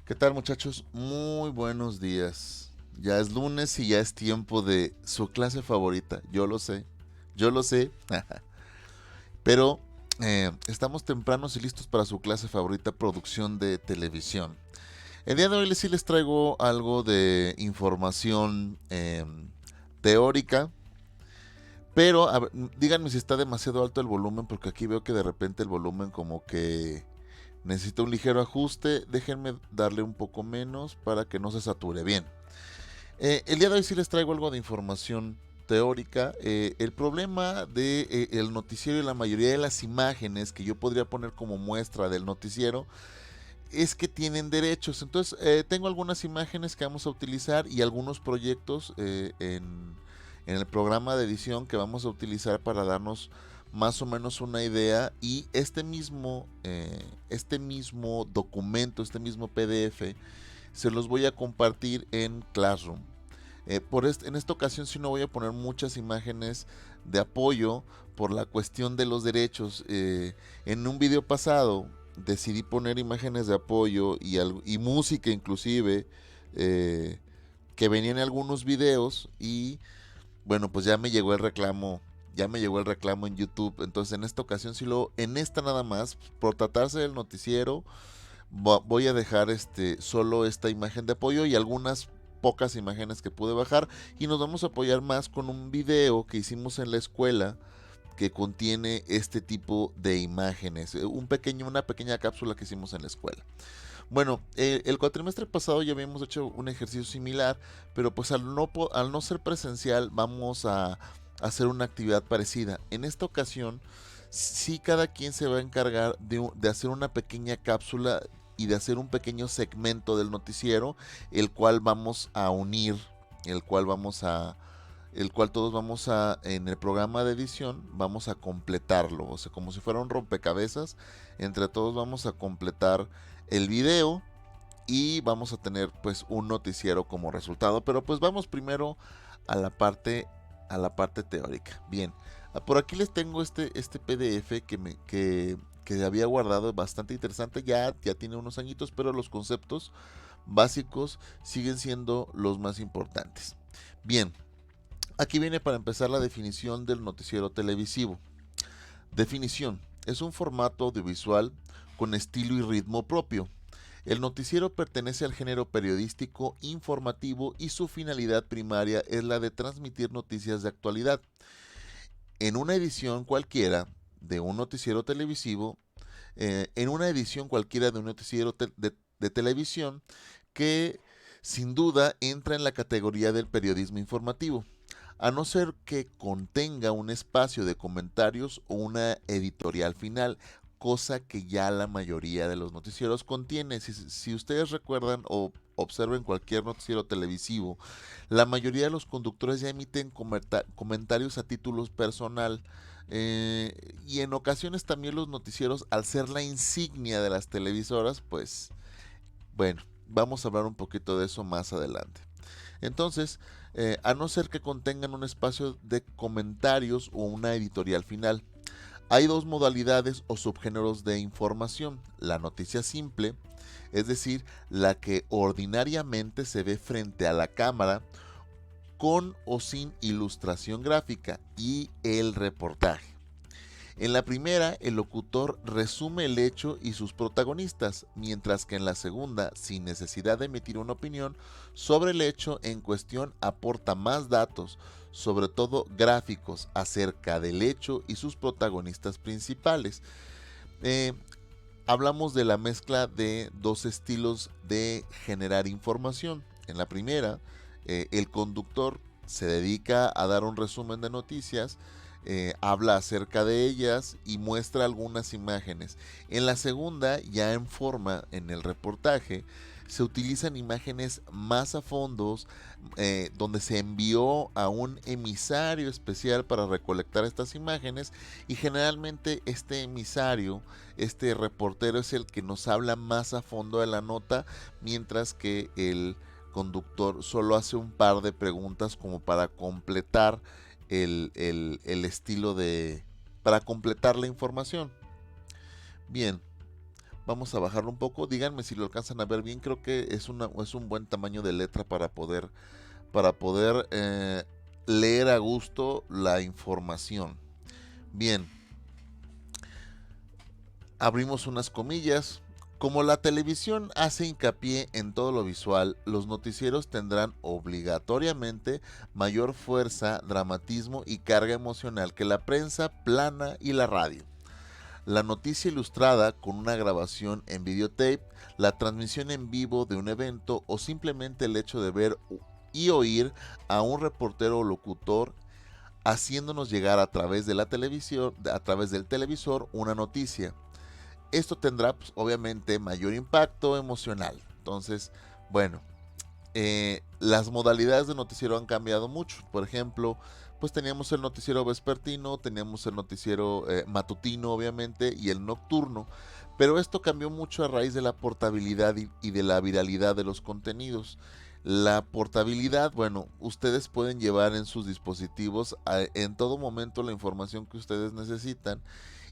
¿Qué tal, muchachos? Muy buenos días. Ya es lunes y ya es tiempo de su clase favorita. Yo lo sé, pero estamos tempranos y listos para su clase favorita, producción de televisión. El día de hoy sí les traigo algo de información teórica, pero díganme si está demasiado alto el volumen, porque aquí veo que de repente el volumen como que necesita un ligero ajuste. Déjenme darle un poco menos para que no se sature. Bien. El día de hoy sí les traigo algo de información teórica. El problema de el noticiero y la mayoría de las imágenes que yo podría poner como muestra del noticiero es que tienen derechos. Entonces, tengo algunas imágenes que vamos a utilizar y algunos proyectos en el programa de edición que vamos a utilizar para darnos más o menos una idea. Y este mismo documento, este mismo PDF, se los voy a compartir en Classroom. En esta ocasión sí no voy a poner muchas imágenes de apoyo por la cuestión de los derechos. En un video pasado decidí poner imágenes de apoyo y música inclusive, eh, que venían en algunos videos. Y bueno, pues ya me llegó el reclamo en YouTube. Entonces en esta ocasión en esta nada más, por tratarse del noticiero, voy a dejar solo esta imagen de apoyo y algunas pocas imágenes que pude bajar, y nos vamos a apoyar más con un video que hicimos en la escuela que contiene este tipo de imágenes, una pequeña cápsula que hicimos en la escuela. Bueno, el cuatrimestre pasado ya habíamos hecho un ejercicio similar, pero pues al no ser presencial vamos a hacer una actividad parecida. En esta ocasión, sí, cada quien se va a encargar de hacer una pequeña cápsula y de hacer un pequeño segmento del noticiero, el cual vamos a unir, el cual vamos a, el cual todos vamos a, en el programa de edición, vamos a completarlo. O sea, como si fuera un rompecabezas, entre todos vamos a completar el video y vamos a tener pues un noticiero como resultado. Pero pues vamos primero a la parte, a la parte teórica. Bien, por aquí les tengo este PDF que había guardado, bastante interesante. Ya tiene unos añitos, pero los conceptos básicos siguen siendo los más importantes. Bien, aquí viene para empezar la definición del noticiero televisivo. Definición: es un formato audiovisual con estilo y ritmo propio. El noticiero pertenece al género periodístico informativo y su finalidad primaria es la de transmitir noticias de actualidad. En una edición cualquiera de un noticiero televisivo, en una edición cualquiera de un noticiero de televisión, que sin duda entra en la categoría del periodismo informativo, a no ser que contenga un espacio de comentarios o una editorial final, cosa que ya la mayoría de los noticieros contiene. Si ustedes recuerdan o observen cualquier noticiero televisivo, la mayoría de los conductores ya emiten comentarios a título personal. Y en ocasiones también los noticieros, al ser la insignia de las televisoras, pues bueno, vamos a hablar un poquito de eso más adelante. Entonces, a no ser que contengan un espacio de comentarios o una editorial final. Hay dos modalidades o subgéneros de información: la noticia simple, es decir, la que ordinariamente se ve frente a la cámara con o sin ilustración gráfica, y el reportaje. En la primera, el locutor resume el hecho y sus protagonistas, mientras que en la segunda, sin necesidad de emitir una opinión sobre el hecho en cuestión, aporta más datos, sobre todo gráficos, acerca del hecho y sus protagonistas principales. Eh, Hablamos de la mezcla de dos estilos de generar información. En la primera, el conductor se dedica a dar un resumen de noticias, habla acerca de ellas y muestra algunas imágenes. En la segunda, ya en forma, en el reportaje, se utilizan imágenes más a fondos, donde se envió a un emisario especial para recolectar estas imágenes, y generalmente este emisario, este reportero, es el que nos habla más a fondo de la nota, mientras que el conductor solo hace un par de preguntas como para completar el estilo para completar la información. Bien, vamos a bajarlo un poco, díganme si lo alcanzan a ver bien, creo que es un buen tamaño de letra para poder leer a gusto la información. Bien, abrimos unas comillas. Como la televisión hace hincapié en todo lo visual, los noticieros tendrán obligatoriamente mayor fuerza, dramatismo y carga emocional que la prensa plana y la radio. La noticia ilustrada con una grabación en videotape, la transmisión en vivo de un evento o simplemente el hecho de ver y oír a un reportero o locutor haciéndonos llegar a través de la televisión, a través del televisor, una noticia. Esto tendrá pues, obviamente mayor impacto emocional. Entonces, bueno, las modalidades de noticiero han cambiado mucho. Por ejemplo, pues teníamos el noticiero vespertino, teníamos el noticiero matutino, obviamente, y el nocturno. Pero esto cambió mucho a raíz de la portabilidad y de la viralidad de los contenidos. La portabilidad, bueno, ustedes pueden llevar en sus dispositivos en todo momento la información que ustedes necesitan.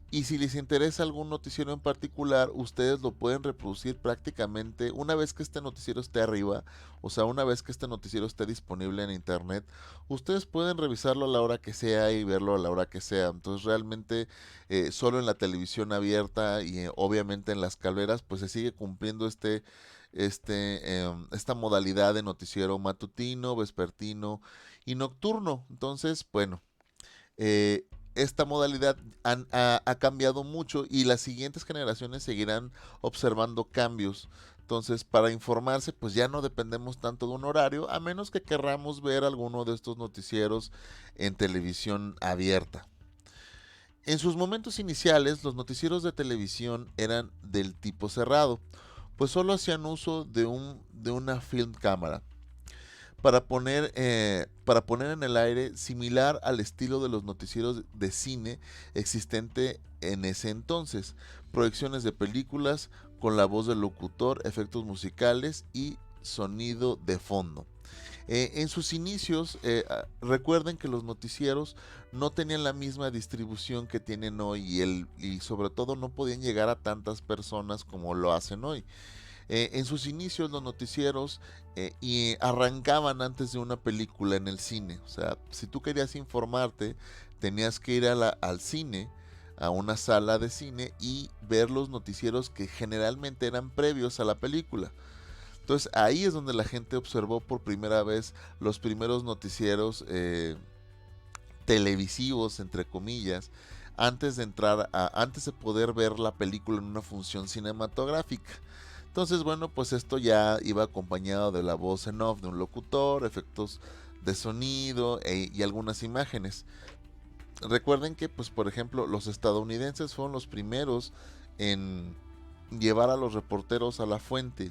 Y si les interesa algún noticiero en particular, ustedes lo pueden reproducir prácticamente una vez que este noticiero esté arriba, o sea, una vez que este noticiero esté disponible en internet, ustedes pueden revisarlo a la hora que sea y verlo a la hora que sea. Entonces realmente solo en la televisión abierta y obviamente en las calderas, pues se sigue cumpliendo esta modalidad de noticiero matutino, vespertino y nocturno. Entonces, bueno. Esta modalidad ha cambiado mucho y las siguientes generaciones seguirán observando cambios. Entonces, para informarse, pues ya no dependemos tanto de un horario, a menos que querramos ver alguno de estos noticieros en televisión abierta. En sus momentos iniciales, los noticieros de televisión eran del tipo cerrado, pues solo hacían uso de una film cámara para poner en el aire similar al estilo de los noticieros de cine existente en ese entonces, proyecciones de películas con la voz del locutor, efectos musicales y sonido de fondo. En sus inicios, recuerden que los noticieros no tenían la misma distribución que tienen hoy y sobre todo no podían llegar a tantas personas como lo hacen hoy. En sus inicios los noticieros y arrancaban antes de una película en el cine. O sea, si tú querías informarte, tenías que ir al cine, a una sala de cine y ver los noticieros que generalmente eran previos a la película. Entonces ahí es donde la gente observó por primera vez los primeros noticieros televisivos, entre comillas, antes de poder ver la película en una función cinematográfica. Entonces, bueno, pues esto ya iba acompañado de la voz en off de un locutor, efectos de sonido y algunas imágenes. Recuerden que, pues, por ejemplo, los estadounidenses fueron los primeros en llevar a los reporteros a la fuente,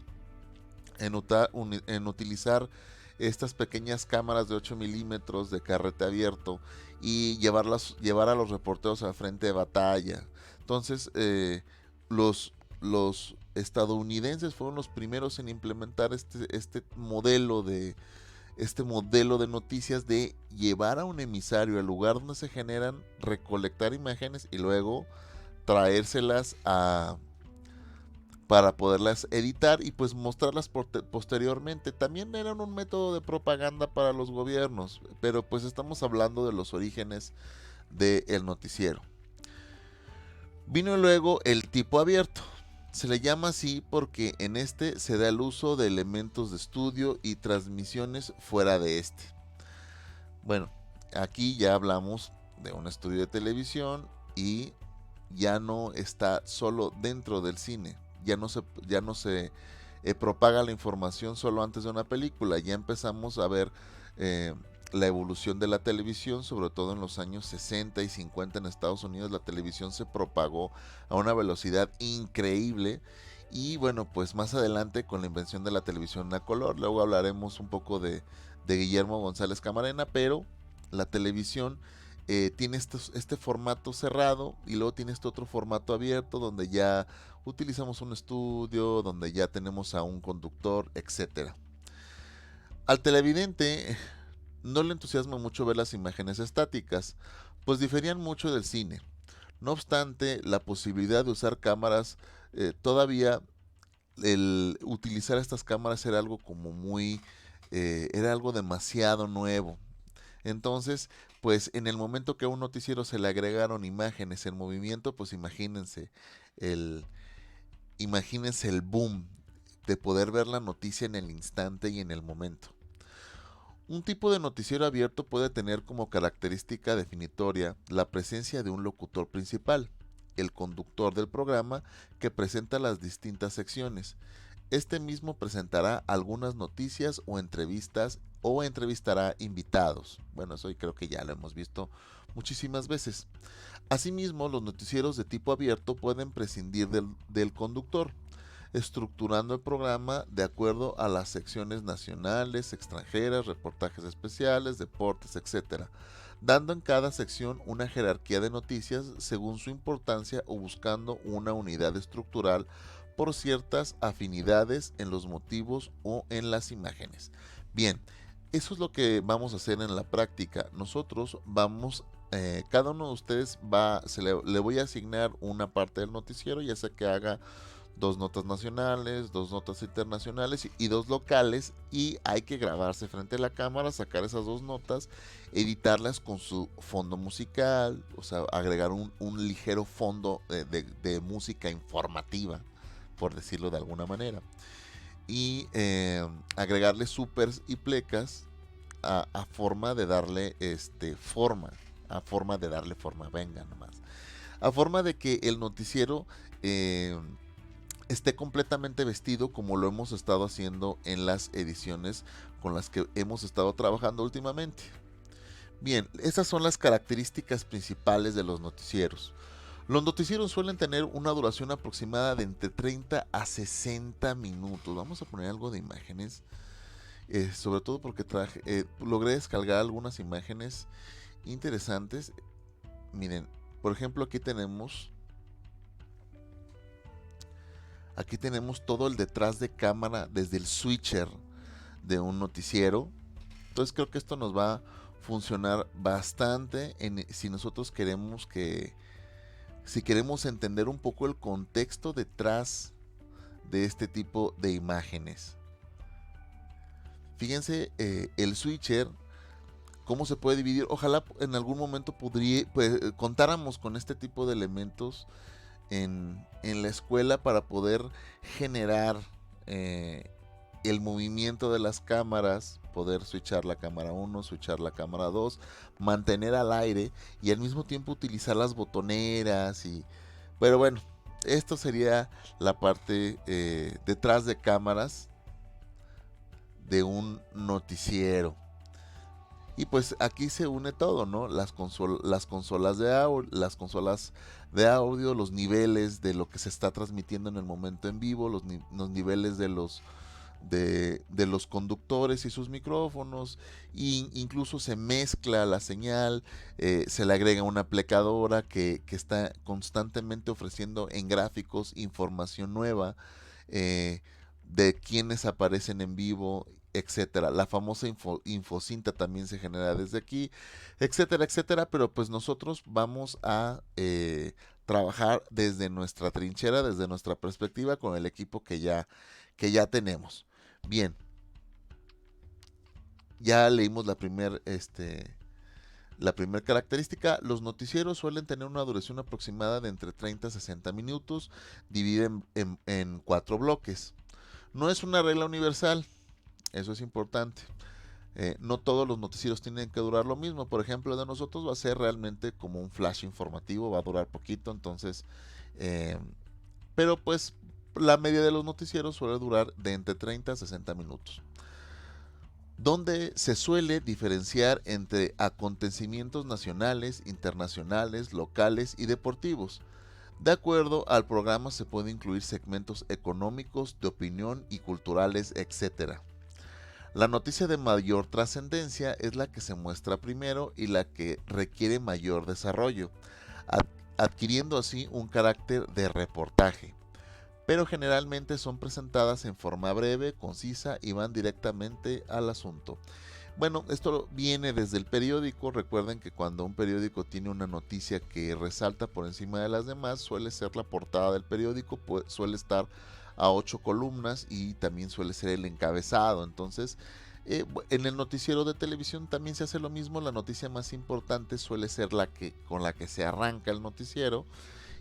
en utilizar estas pequeñas cámaras de 8 milímetros de carrete abierto y llevar a los reporteros al frente de batalla. Entonces, los estadounidenses fueron los primeros en implementar este modelo de noticias de llevar a un emisario al lugar donde se generan, recolectar imágenes y luego traérselas para poderlas editar y pues mostrarlas posteriormente. También eran un método de propaganda para los gobiernos, pero pues estamos hablando de los orígenes del noticiero. Vino luego el tipo abierto. Se le llama así porque en este se da el uso de elementos de estudio y transmisiones fuera de este. Bueno, aquí ya hablamos de un estudio de televisión y ya no está solo dentro del cine. Ya no se propaga la información solo antes de una película. Ya empezamos a ver la evolución de la televisión, sobre todo en los años 60 y 50 en Estados Unidos. La televisión se propagó a una velocidad increíble. Y bueno, pues más adelante con la invención de la televisión a color, luego hablaremos un poco de Guillermo González Camarena, pero la televisión tiene este formato cerrado y luego tiene este otro formato abierto donde ya utilizamos un estudio, donde ya tenemos a un conductor, etcétera. Al televidente no le entusiasma mucho ver las imágenes estáticas, pues diferían mucho del cine. No obstante, la posibilidad de usar cámaras todavía el utilizar estas cámaras era algo como muy, era algo demasiado nuevo. Entonces, pues en el momento que a un noticiero se le agregaron imágenes en movimiento, pues el, imagínense el boom de poder ver la noticia en el instante y en el momento. Un tipo de noticiero abierto puede tener como característica definitoria la presencia de un locutor principal, el conductor del programa que presenta las distintas secciones. Este mismo presentará algunas noticias o entrevistará invitados. Bueno, eso creo que ya lo hemos visto muchísimas veces. Asimismo, los noticieros de tipo abierto pueden prescindir del conductor, estructurando el programa de acuerdo a las secciones nacionales, extranjeras, reportajes especiales, deportes, etc., dando en cada sección una jerarquía de noticias según su importancia o buscando una unidad estructural por ciertas afinidades en los motivos o en las imágenes. Bien, eso es lo que vamos a hacer en la práctica. Nosotros vamos, cada uno de ustedes le voy a asignar una parte del noticiero, ya sea que haga dos notas nacionales, dos notas internacionales y dos locales, y hay que grabarse frente a la cámara, sacar esas dos notas, editarlas con su fondo musical, o sea, agregar un ligero fondo de música informativa, por decirlo de alguna manera, y agregarle supers y plecas a forma de darle forma, venga nomás, a forma de que el noticiero esté completamente vestido como lo hemos estado haciendo en las ediciones con las que hemos estado trabajando últimamente. Bien, esas son las características principales de los noticieros. Los noticieros suelen tener una duración aproximada de entre 30 a 60 minutos. Vamos a poner algo de imágenes, sobre todo porque logré descargar algunas imágenes interesantes. Miren, por ejemplo, aquí tenemos todo el detrás de cámara desde el switcher de un noticiero. Entonces creo que esto nos va a funcionar bastante si nosotros si queremos entender un poco el contexto detrás de este tipo de imágenes. Fíjense el switcher, cómo se puede dividir. Ojalá en algún momento contáramos con este tipo de elementos en la escuela para poder generar el movimiento de las cámaras, poder switchar la cámara 1, switchar la cámara 2, mantener al aire y al mismo tiempo utilizar las botoneras. Pero bueno, esto sería la parte detrás de cámaras de un noticiero. Y pues aquí se une todo, ¿no? Las consolas de audio, los niveles de lo que se está transmitiendo en el momento en vivo, los niveles de los conductores y sus micrófonos, e incluso se mezcla la señal, se le agrega una aplicadora que está constantemente ofreciendo en gráficos información nueva de quienes aparecen en vivo, etcétera. La famosa infocinta también se genera desde aquí, etcétera, etcétera. Pero pues nosotros vamos a trabajar desde nuestra trinchera, desde nuestra perspectiva, con el equipo que ya tenemos. Bien, ya leímos la primera característica. Los noticieros suelen tener una duración aproximada de entre 30 a 60 minutos, dividen en 4 bloques. No es una regla universal, eso es importante. No todos los noticieros tienen que durar lo mismo. Por ejemplo, el de nosotros va a ser realmente como un flash informativo, va a durar poquito, entonces, pero pues la media de los noticieros suele durar de entre 30 a 60 minutos, donde se suele diferenciar entre acontecimientos nacionales, internacionales, locales y deportivos. De acuerdo al programa se pueden incluir segmentos económicos, de opinión y culturales, etc. La noticia de mayor trascendencia es la que se muestra primero y la que requiere mayor desarrollo, adquiriendo así un carácter de reportaje, pero generalmente son presentadas en forma breve, concisa y van directamente al asunto. Bueno, esto viene desde el periódico. Recuerden que cuando un periódico tiene una noticia que resalta por encima de las demás, suele ser la portada del periódico, suele estar a 8 columnas y también suele ser el encabezado. Entonces, en el noticiero de televisión también se hace lo mismo. La noticia más importante suele ser la que con la que se arranca el noticiero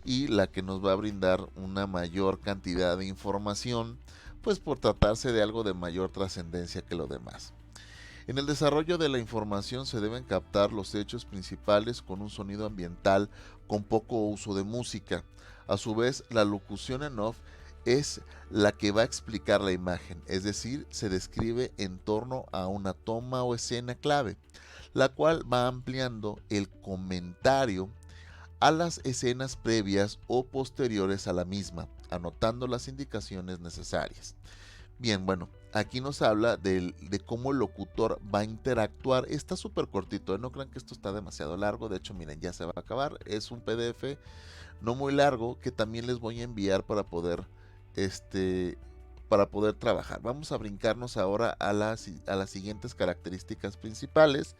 y la que nos va a brindar una mayor cantidad de información, pues por tratarse de algo de mayor trascendencia que lo demás. En el desarrollo de la información se deben captar los hechos principales con un sonido ambiental con poco uso de música. A su vez, la locución en off es la que va a explicar la imagen, es decir, se describe en torno a una toma o escena clave, la cual va ampliando el comentario a las escenas previas o posteriores a la misma, anotando las indicaciones necesarias. Bien, bueno, aquí nos habla de cómo el locutor va a interactuar. Está súper cortito, ¿eh? No crean que esto está demasiado largo. De hecho, miren, ya se va a acabar. Es un PDF no muy largo que también les voy a enviar este, para poder trabajar. Vamos a brincarnos ahora a las siguientes características principales.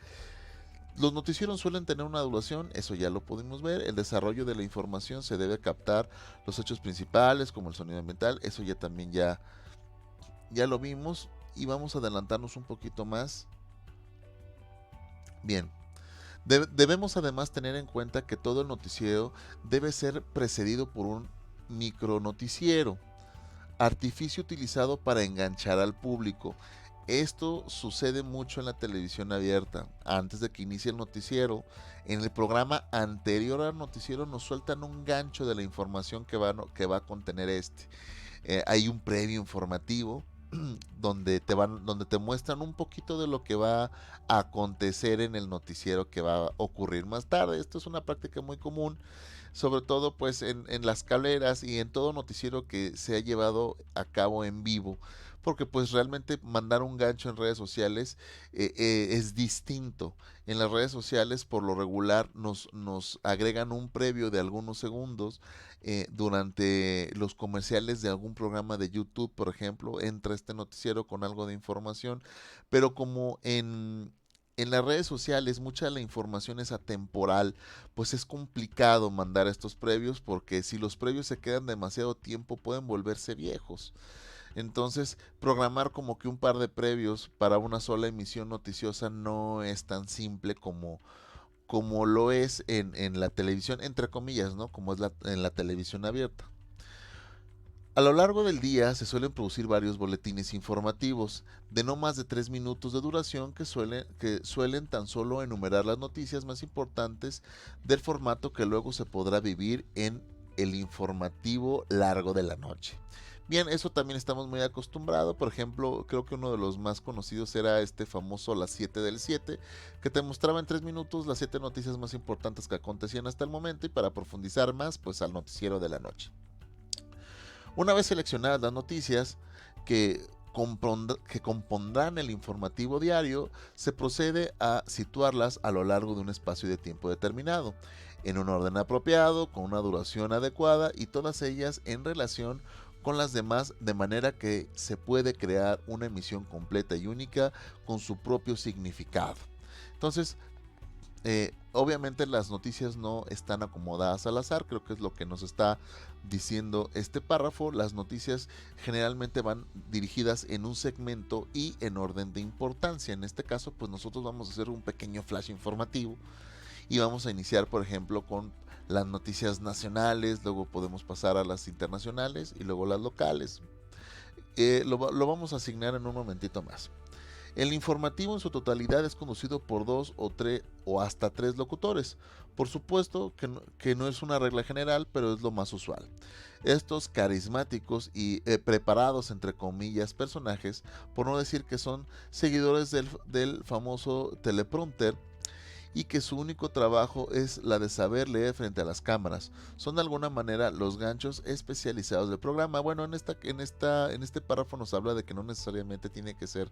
Los noticieros suelen tener una duración, eso ya lo pudimos ver. El desarrollo de la información se debe captar los hechos principales como el sonido ambiental, eso ya también ya lo vimos y vamos a adelantarnos un poquito más. Bien, debemos además tener en cuenta que todo el noticiero debe ser precedido por un micronoticiero, artificio utilizado para enganchar al público. Esto sucede mucho en la televisión abierta. Antes de que inicie el noticiero, en el programa anterior al noticiero nos sueltan un gancho de la información que va a contener este. Hay un previo informativo donde te muestran un poquito de lo que va a acontecer en el noticiero que va a ocurrir más tarde. Esto es una práctica muy común, sobre todo pues en las caleras y en todo noticiero que se ha llevado a cabo en vivo, porque pues realmente mandar un gancho en redes sociales es distinto. En las redes sociales por lo regular nos agregan un previo de algunos segundos durante los comerciales de algún programa de YouTube, por ejemplo, entra este noticiero con algo de información, pero como en las redes sociales mucha de la información es atemporal, pues es complicado mandar estos previos porque si los previos se quedan demasiado tiempo pueden volverse viejos. Entonces, programar como que un par de previos para una sola emisión noticiosa no es tan simple como lo es en la televisión, entre comillas, ¿no? Como es en la televisión abierta. A lo largo del día se suelen producir varios boletines informativos de no más de 3 minutos de duración que suelen tan solo enumerar las noticias más importantes del formato que luego se podrá vivir en el informativo largo de la noche. Bien, eso también estamos muy acostumbrados. Por ejemplo, creo que uno de los más conocidos era este famoso Las 7 del 7, que te mostraba en 3 minutos las 7 noticias más importantes que acontecían hasta el momento y para profundizar más, pues al noticiero de la noche. Una vez seleccionadas las noticias que compondrán el informativo diario, se procede a situarlas a lo largo de un espacio de tiempo determinado, en un orden apropiado, con una duración adecuada y todas ellas en relación con las demás, de manera que se puede crear una emisión completa y única con su propio significado. Entonces, obviamente las noticias no están acomodadas al azar, creo que es lo que nos está diciendo este párrafo. Las noticias generalmente van dirigidas en un segmento y en orden de importancia. En este caso, pues nosotros vamos a hacer un pequeño flash informativo y vamos a iniciar, por ejemplo, con las noticias nacionales, luego podemos pasar a las internacionales y luego las locales. Lo vamos a asignar en un momentito más. El informativo en su totalidad es conducido por 2 o hasta 3 locutores. Por supuesto que no es una regla general, pero es lo más usual. Estos carismáticos y preparados, entre comillas, personajes, por no decir que son seguidores del famoso teleprompter, y que su único trabajo es la de saber leer frente a las cámaras. Son de alguna manera los ganchos especializados del programa. Bueno, en este párrafo nos habla de que no necesariamente tiene que ser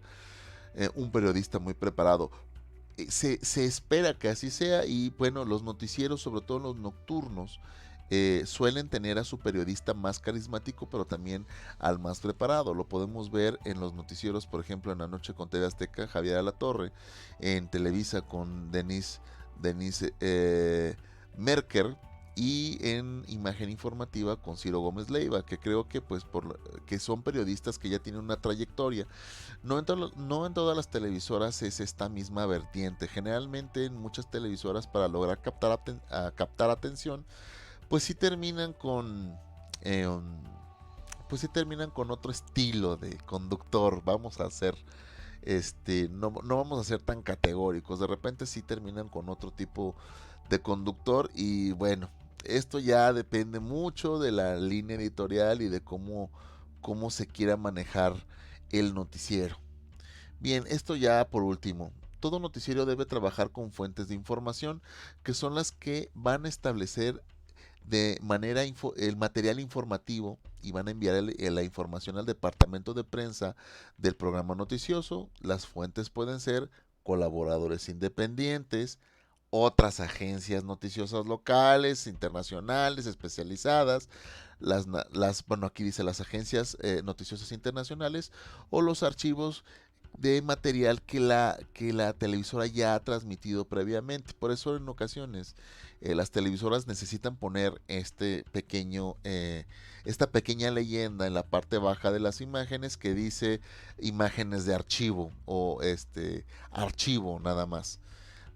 un periodista muy preparado. Se espera que así sea y bueno, los noticieros, sobre todo los nocturnos, suelen tener a su periodista más carismático, pero también al más preparado. Lo podemos ver en los noticieros, por ejemplo, en La Noche con TV Azteca, Javier Alatorre, en Televisa con Denise Merker, y en Imagen Informativa con Ciro Gómez Leiva, que creo que pues que son periodistas que ya tienen una trayectoria. No en todas las televisoras es esta misma vertiente. Generalmente en muchas televisoras, para lograr captar atención, pues sí terminan con eh, pues sí terminan con otro estilo de conductor. Vamos a hacer no vamos a ser tan categóricos. De repente sí terminan con otro tipo de conductor, y bueno, esto ya depende mucho de la línea editorial y de cómo se quiera manejar el noticiero. Bien, esto ya por último. Todo noticiero debe trabajar con fuentes de información, que son las que van a establecer de manera el material informativo, y van a enviar la información al departamento de prensa del programa noticioso. Las fuentes pueden ser colaboradores independientes, otras agencias noticiosas locales, internacionales, especializadas, bueno, aquí dice las agencias noticiosas internacionales, o los archivos de material que la televisora ya ha transmitido previamente. Por eso en ocasiones las televisoras necesitan poner esta pequeña leyenda en la parte baja de las imágenes, que dice imágenes de archivo, o archivo nada más,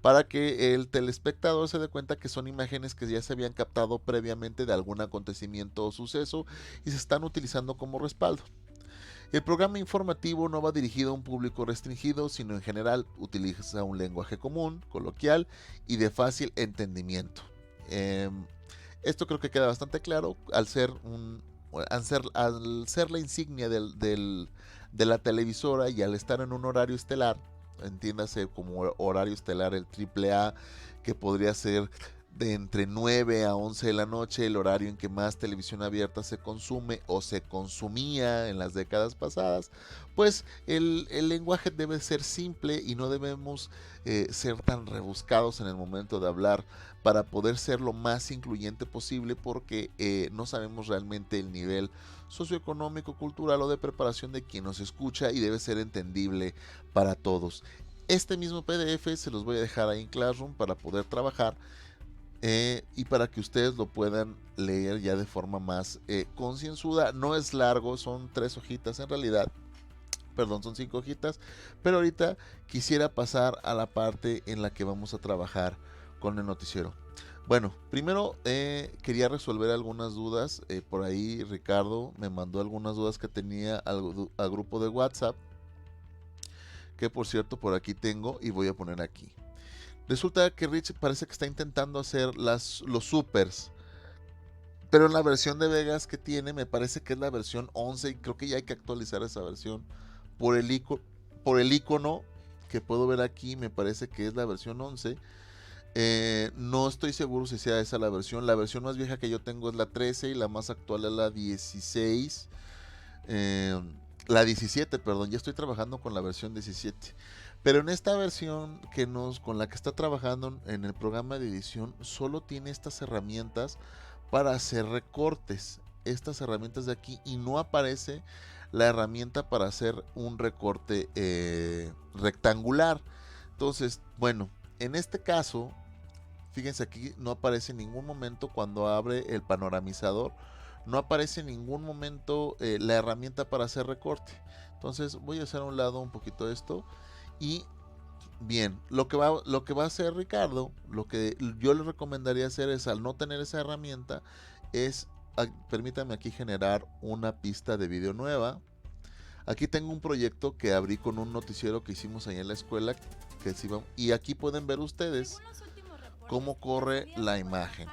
para que el telespectador se dé cuenta que son imágenes que ya se habían captado previamente de algún acontecimiento o suceso y se están utilizando como respaldo. El programa informativo no va dirigido a un público restringido, sino en general utiliza un lenguaje común, coloquial y de fácil entendimiento. Eh, Esto creo que queda bastante claro al ser la insignia de la televisora, y al estar en un horario estelar. Entiéndase como horario estelar el AAA, que podría ser de entre 9 a 11 de la noche, el horario en que más televisión abierta se consume o se consumía en las décadas pasadas. Pues el lenguaje debe ser simple, y no debemos ser tan rebuscados en el momento de hablar, para poder ser lo más incluyente posible, porque no sabemos realmente el nivel socioeconómico, cultural o de preparación de quien nos escucha, y debe ser entendible para todos. Este mismo PDF se los voy a dejar ahí en Classroom para poder trabajar, y para que ustedes lo puedan leer ya de forma más concienzuda. No es largo, son 3 hojitas en realidad, perdón, son 5 hojitas, pero ahorita quisiera pasar a la parte en la que vamos a trabajar con el noticiero. Bueno, primero quería resolver algunas dudas. Por ahí Ricardo me mandó algunas dudas que tenía al grupo de WhatsApp, que por cierto por aquí tengo y voy a poner aquí. Resulta que Rich parece que está intentando hacer los supers, pero en la versión de Vegas que tiene me parece que es la versión 11, y creo que ya hay que actualizar esa versión por por el icono que puedo ver aquí. Me parece que es la versión 11. No estoy seguro si sea esa la versión. La versión más vieja que yo tengo es la 13, y la más actual es la 16. La 17, perdón, ya estoy trabajando con la versión 17. Pero en esta versión con la que está trabajando en el programa de edición, solo tiene estas herramientas para hacer recortes. Estas herramientas de aquí, y no aparece la herramienta para hacer un recorte rectangular. Entonces, bueno, en este caso, fíjense aquí, no aparece en ningún momento cuando abre el panoramizador. No aparece en ningún momento la herramienta para hacer recorte. Entonces voy a hacer a un lado un poquito esto. Y bien, lo que va a hacer Ricardo, lo que yo le recomendaría hacer es, al no tener esa herramienta, es, permítame aquí generar una pista de video nueva. Aquí tengo un proyecto que abrí con un noticiero que hicimos ahí en la escuela, y aquí pueden ver ustedes cómo corre la imagen.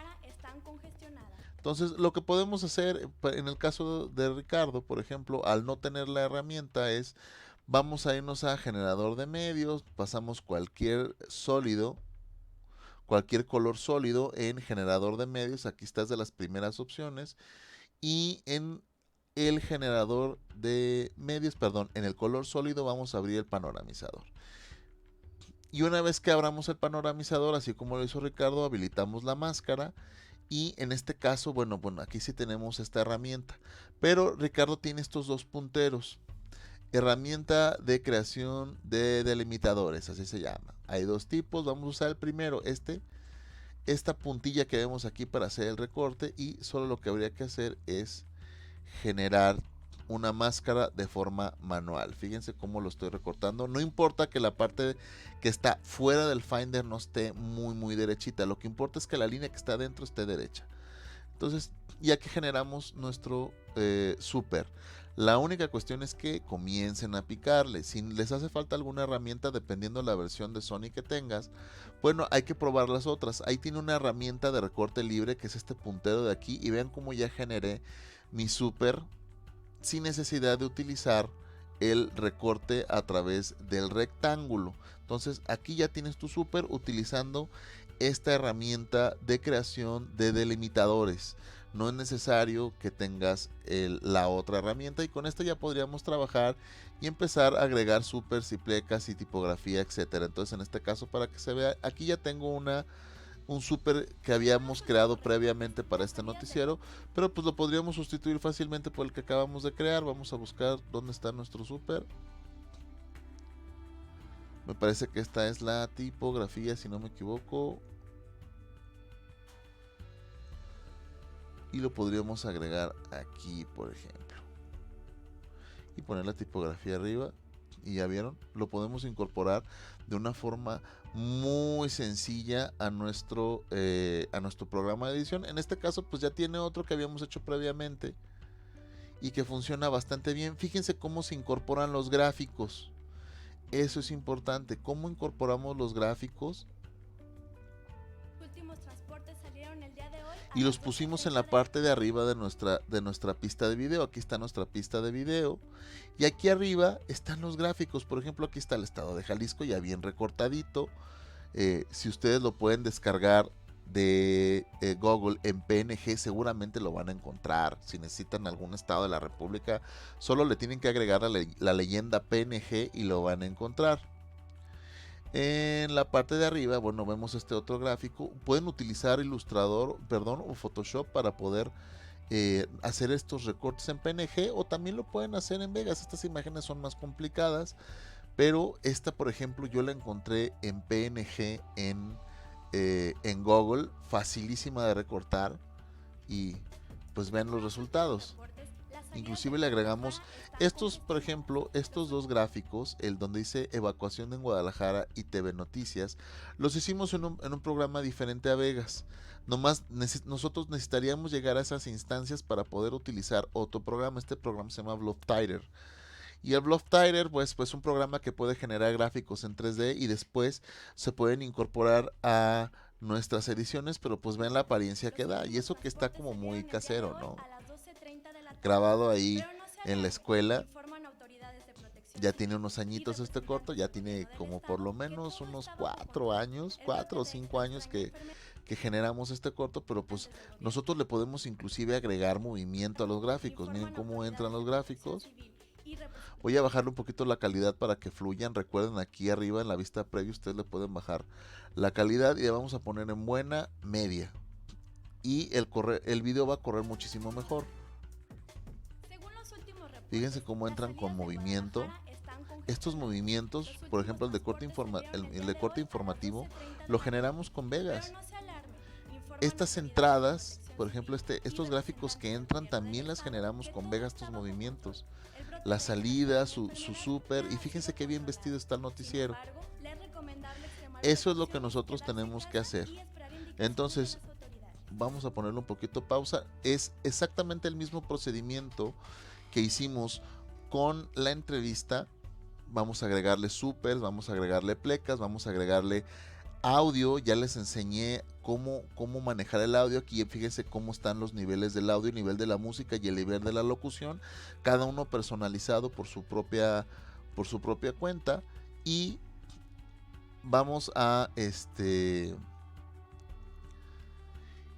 Entonces, lo que podemos hacer en el caso de Ricardo, por ejemplo, al no tener la herramienta, es vamos a irnos a generador de medios, pasamos cualquier color sólido en generador de medios. Aquí está, de las primeras opciones, y en el generador de medios, perdón, en el color sólido vamos a abrir el panoramizador. Y una vez que abramos el panoramizador, así como lo hizo Ricardo, habilitamos la máscara, Y en este caso, bueno, aquí sí tenemos esta herramienta. Pero Ricardo tiene estos dos punteros. Herramienta de creación de delimitadores, así se llama. Hay dos tipos, vamos a usar el primero, esta puntilla que vemos aquí para hacer el recorte, y solo lo que habría que hacer es generar una máscara de forma manual. Fíjense cómo lo estoy recortando. No importa que la parte que está fuera del Finder no esté muy derechita. Lo que importa es que la línea que está adentro esté derecha. Entonces, ya que generamos nuestro super, la única cuestión es que comiencen a picarle. Si les hace falta alguna herramienta, dependiendo de la versión de Sony que tengas, bueno, hay que probar las otras. Ahí tiene una herramienta de recorte libre, que es este puntero de aquí, y vean cómo ya generé mi super sin necesidad de utilizar el recorte a través del rectángulo. Entonces aquí ya tienes tu super utilizando esta herramienta de creación de delimitadores. No es necesario que tengas la otra herramienta, y con esta ya podríamos trabajar y empezar a agregar supers y plecas y tipografía, etcétera. Entonces en este caso, para que se vea, aquí ya tengo un super que habíamos creado previamente para este noticiero, pero pues lo podríamos sustituir fácilmente por el que acabamos de crear. Vamos a buscar dónde está nuestro super. Me parece que esta es la tipografía, si no me equivoco, y lo podríamos agregar aquí, por ejemplo, y poner la tipografía arriba. Y ya vieron, lo podemos incorporar de una forma muy sencilla a nuestro programa de edición. En este caso, pues ya tiene otro que habíamos hecho previamente y que funciona bastante bien. Fíjense cómo se incorporan los gráficos. Eso es importante. ¿Cómo incorporamos los gráficos? Y los pusimos en la parte de arriba de nuestra pista de video. Aquí está nuestra pista de video. Y aquí arriba están los gráficos. Por ejemplo, aquí está el estado de Jalisco, ya bien recortadito. Si ustedes lo pueden descargar de Google en PNG, seguramente lo van a encontrar. Si necesitan algún estado de la República, solo le tienen que agregar la leyenda PNG y lo van a encontrar. En la parte de arriba, bueno, vemos este otro gráfico. Pueden utilizar Illustrator, o Photoshop para poder hacer estos recortes en PNG, o también lo pueden hacer en Vegas. Estas imágenes son más complicadas, pero esta, por ejemplo, yo la encontré en PNG en Google, facilísima de recortar, y pues vean los resultados. Inclusive le agregamos estos, por ejemplo, estos dos gráficos, el donde dice evacuación en Guadalajara y TV Noticias, los hicimos en un programa diferente a Vegas. Nomás nosotros necesitaríamos llegar a esas instancias para poder utilizar otro programa. Este programa se llama Bluff-Tider. Y el Bluff-Tider, pues un programa que puede generar gráficos en 3D y después se pueden incorporar a nuestras ediciones, pero pues ven la apariencia que da. Y eso que está como muy casero, ¿no? Grabado ahí en la escuela. Ya tiene unos añitos este corto, ya tiene como por lo menos unos 4 o 5 años que generamos este corto, pero pues nosotros le podemos inclusive agregar movimiento a los gráficos. Miren cómo entran los gráficos. Voy a bajarle un poquito la calidad para que fluyan. Recuerden, aquí arriba en la vista previa ustedes le pueden bajar la calidad y le vamos a poner en buena, media. Y el video va a correr muchísimo mejor. Fíjense cómo entran con movimiento. Estos movimientos, por ejemplo el de corte informativo, lo generamos con Vegas. Estas entradas, por ejemplo estos gráficos que entran, también las generamos con Vegas, estos movimientos. La salida, su super, y fíjense qué bien vestido está el noticiero. Eso es lo que nosotros tenemos que hacer. Entonces, vamos a ponerle un poquito pausa. Es exactamente el mismo procedimiento que hicimos con la entrevista. Vamos a agregarle supers, vamos a agregarle plecas, vamos a agregarle audio. Ya les enseñé cómo manejar el audio. Aquí fíjense cómo están los niveles del audio, el nivel de la música y el nivel de la locución, cada uno personalizado por su propia cuenta. Y vamos a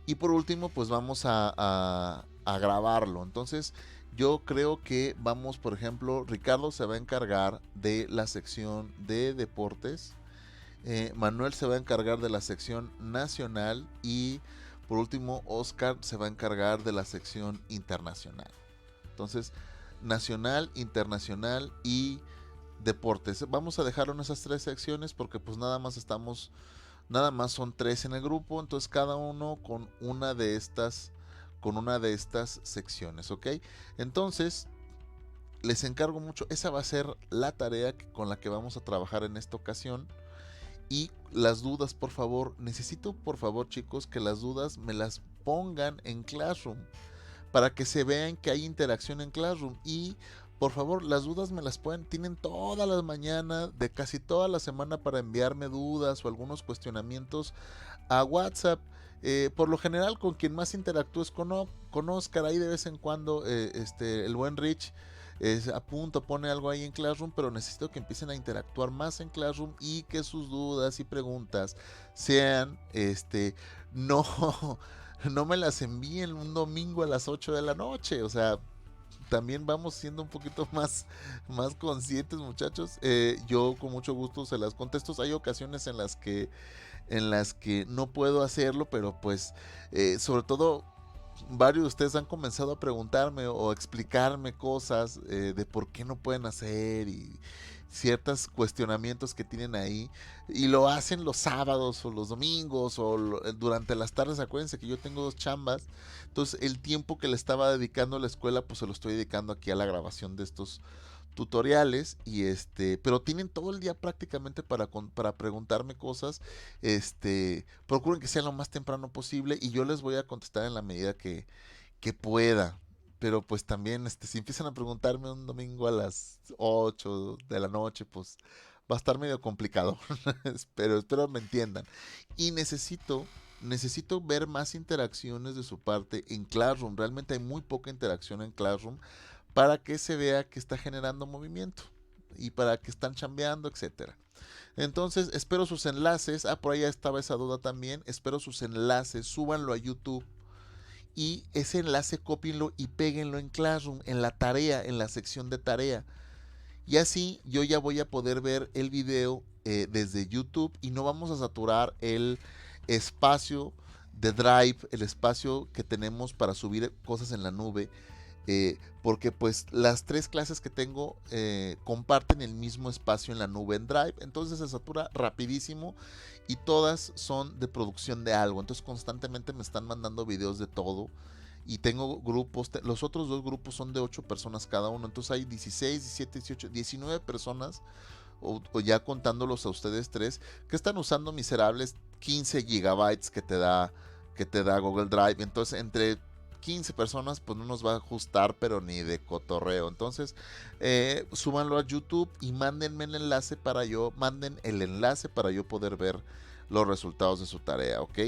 y por último pues vamos a grabarlo. Entonces yo creo que vamos, por ejemplo, Ricardo se va a encargar de la sección de deportes, Manuel se va a encargar de la sección nacional, y Por último, Oscar se va a encargar de la sección internacional. Entonces, nacional, internacional y deportes. Vamos a dejarlo en esas 3 secciones porque pues nada más son 3 en el grupo, entonces cada uno con una de estas secciones, ¿ok? Entonces, les encargo mucho, esa va a ser la tarea con la que vamos a trabajar en esta ocasión. Y las dudas, por favor, necesito por favor, chicos, que las dudas me las pongan en Classroom para que se vean que hay interacción en Classroom. Y por favor, las dudas me las tienen todas las mañanas de casi toda la semana para enviarme dudas o algunos cuestionamientos a WhatsApp. Por lo general, con quien más interactúo es con Oscar. Ahí de vez en cuando el buen Rich pone algo ahí en Classroom, pero necesito que empiecen a interactuar más en Classroom y que sus dudas y preguntas sean, no, no me las envíen un domingo a las 8 de la noche, o sea, también vamos siendo un poquito más conscientes, muchachos. Yo con mucho gusto se las contesto. Hay ocasiones en las que no puedo hacerlo, pero pues sobre todo varios de ustedes han comenzado a preguntarme o a explicarme cosas de por qué no pueden hacer y ciertos cuestionamientos que tienen ahí y lo hacen los sábados o los domingos o durante las tardes. Acuérdense que yo tengo 2 chambas, entonces el tiempo que le estaba dedicando a la escuela pues se lo estoy dedicando aquí a la grabación de estos tutoriales y pero tienen todo el día prácticamente para preguntarme cosas. Procuren que sea lo más temprano posible y yo les voy a contestar en la medida que pueda. Pero pues también si empiezan a preguntarme un domingo a las 8 de la noche, pues va a estar medio complicado. Espero me entiendan. Y necesito ver más interacciones de su parte en Classroom. Realmente hay muy poca interacción en Classroom para que se vea que está generando movimiento y para que están chambeando, etcétera. Entonces, espero sus enlaces. Por ahí estaba esa duda también. Espero sus enlaces, súbanlo a YouTube y ese enlace cópienlo y péguenlo en Classroom, en la tarea, en la sección de tarea. Y así yo ya voy a poder ver el video desde YouTube y no vamos a saturar el espacio de Drive, el espacio que tenemos para subir cosas en la nube. Porque pues las 3 clases que tengo comparten el mismo espacio en la nube en Drive, entonces se satura rapidísimo y todas son de producción de algo, entonces constantemente me están mandando videos de todo y tengo grupos, los otros 2 grupos son de 8 personas cada uno, entonces hay 16, 17, 18, 19 personas o ya contándolos a ustedes 3 que están usando miserables 15 gigabytes que te da Google Drive, entonces entre 15 personas pues no nos va a ajustar pero ni de cotorreo. Entonces súbanlo a YouTube y manden el enlace para yo poder ver los resultados de su tarea, ¿ok?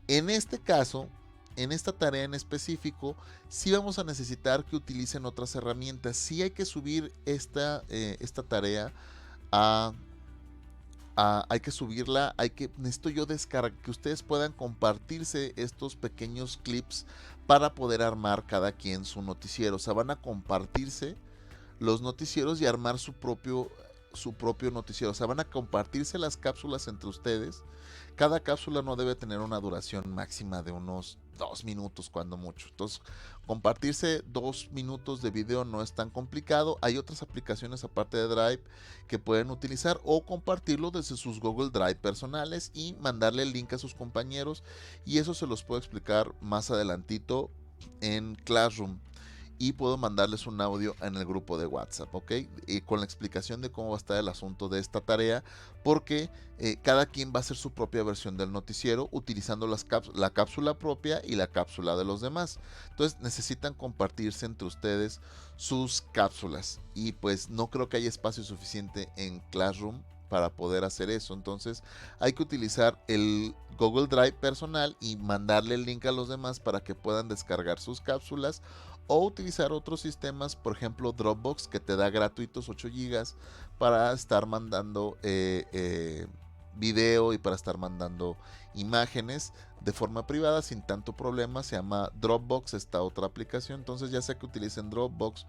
En este caso, en esta tarea en específico, sí vamos a necesitar que utilicen otras herramientas. Sí hay que subir esta tarea a hay que subirla, necesito yo descargar, que ustedes puedan compartirse estos pequeños clips para poder armar cada quien su noticiero. O sea, van a compartirse los noticieros y armar su propio noticiero. O sea, van a compartirse las cápsulas entre ustedes. Cada cápsula no debe tener una duración máxima de unos 2 minutos cuando mucho. Entonces, compartirse 2 minutos de video no es tan complicado. Hay otras aplicaciones aparte de Drive que pueden utilizar o compartirlo desde sus Google Drive personales y mandarle el link a sus compañeros. Y eso se los puedo explicar más adelantito en Classroom y puedo mandarles un audio en el grupo de WhatsApp, ¿ok? Y con la explicación de cómo va a estar el asunto de esta tarea, porque cada quien va a hacer su propia versión del noticiero utilizando la cápsula propia y la cápsula de los demás. Entonces necesitan compartirse entre ustedes sus cápsulas y pues no creo que haya espacio suficiente en Classroom para poder hacer eso. Entonces hay que utilizar el Google Drive personal y mandarle el link a los demás para que puedan descargar sus cápsulas o utilizar otros sistemas, por ejemplo Dropbox, que te da gratuitos 8 GB para estar mandando video y para estar mandando imágenes de forma privada sin tanto problema. Se llama Dropbox esta otra aplicación. Entonces ya sea que utilicen Dropbox,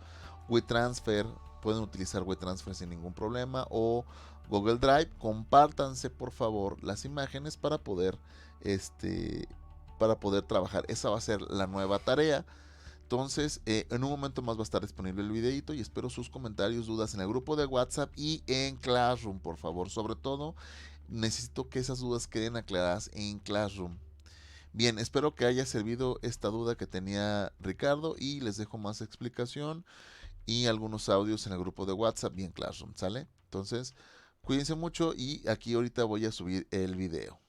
WeTransfer, pueden utilizar WeTransfer sin ningún problema, o Google Drive. Compártanse por favor las imágenes para poder para poder trabajar. Esa va a ser la nueva tarea. Entonces, en un momento más va a estar disponible el videito y espero sus comentarios, dudas en el grupo de WhatsApp y en Classroom, por favor. Sobre todo, necesito que esas dudas queden aclaradas en Classroom. Bien, espero que haya servido esta duda que tenía Ricardo y les dejo más explicación y algunos audios en el grupo de WhatsApp y en Classroom, ¿sale? Entonces, cuídense mucho y aquí ahorita voy a subir el video.